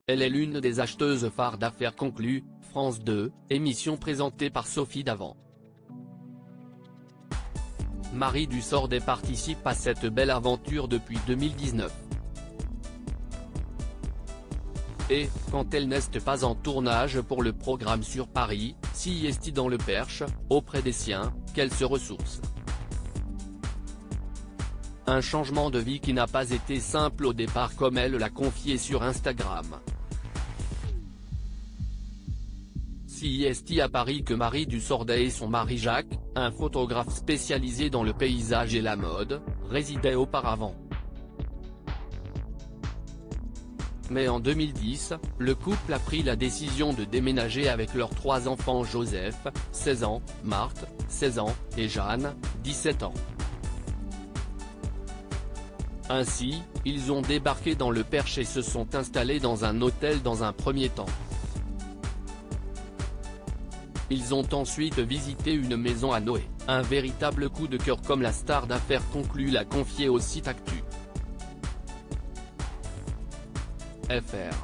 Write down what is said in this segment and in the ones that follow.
Elle est l'une des acheteuses phares d'Affaires conclues, France 2, émission présentée par Sophie Davant. Marie Dussordet participe à cette belle aventure depuis 2019. Et, quand elle n'est pas en tournage pour le programme sur Paris, s'y est dans le Perche, auprès des siens, qu'elle se ressource. Un changement de vie qui n'a pas été simple au départ comme elle l'a confié sur Instagram. Si est à Paris que Marie Dussordet et son mari Jacques, un photographe spécialisé dans le paysage et la mode, résidaient auparavant. Mais en 2010, le couple a pris la décision de déménager avec leurs 3 enfants Joseph, 16 ans, Marthe, 16 ans, et Jeanne, 17 ans. Ainsi, ils ont débarqué dans le Perche et se sont installés dans un hôtel dans un premier temps. Ils ont ensuite visité une maison à Noé, un véritable coup de cœur comme la star d'Affaires conclues l'a confié au site Actu. FR.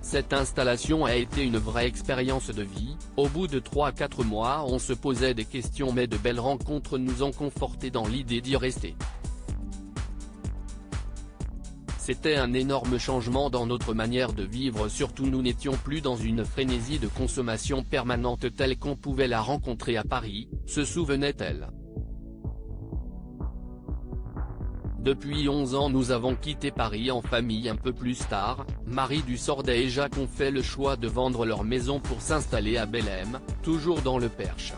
Cette installation a été une vraie expérience de vie, au bout de 3 à 4 mois on se posait des questions mais de belles rencontres nous ont confortés dans l'idée d'y rester. C'était un énorme changement dans notre manière de vivre, surtout nous n'étions plus dans une frénésie de consommation permanente telle qu'on pouvait la rencontrer à Paris, se souvenait-elle. Depuis 11 ans nous avons quitté Paris en famille un peu plus tard, Marie Dussordet et Jacques ont fait le choix de vendre leur maison pour s'installer à Belém, toujours dans le Perche.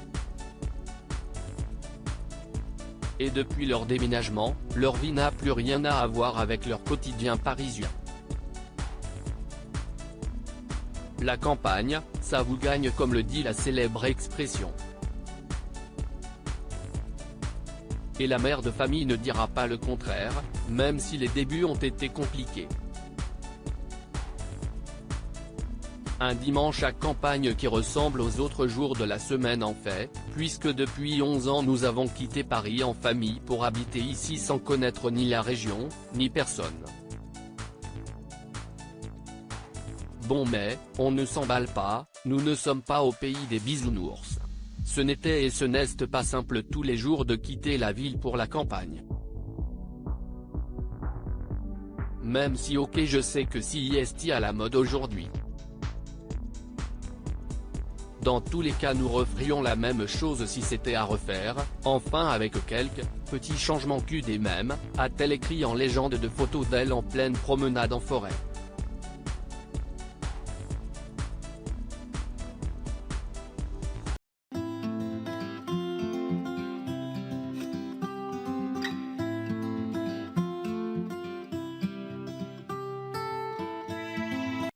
Et depuis leur déménagement, leur vie n'a plus rien à voir avec leur quotidien parisien. La campagne, ça vous gagne comme le dit la célèbre expression. Et la mère de famille ne dira pas le contraire, même si les débuts ont été compliqués. Un dimanche à campagne qui ressemble aux autres jours de la semaine en fait, puisque depuis 11 ans nous avons quitté Paris en famille pour habiter ici sans connaître ni la région, ni personne. Bon mais, on ne s'emballe pas, nous ne sommes pas au pays des bisounours. Ce n'était et ce n'est pas simple tous les jours de quitter la ville pour la campagne. Même si ok je sais que si est à la mode aujourd'hui. Dans tous les cas nous referions la même chose si c'était à refaire, enfin avec quelques petits changements QD même, a-t-elle écrit en légende de photos d'elle en pleine promenade en forêt.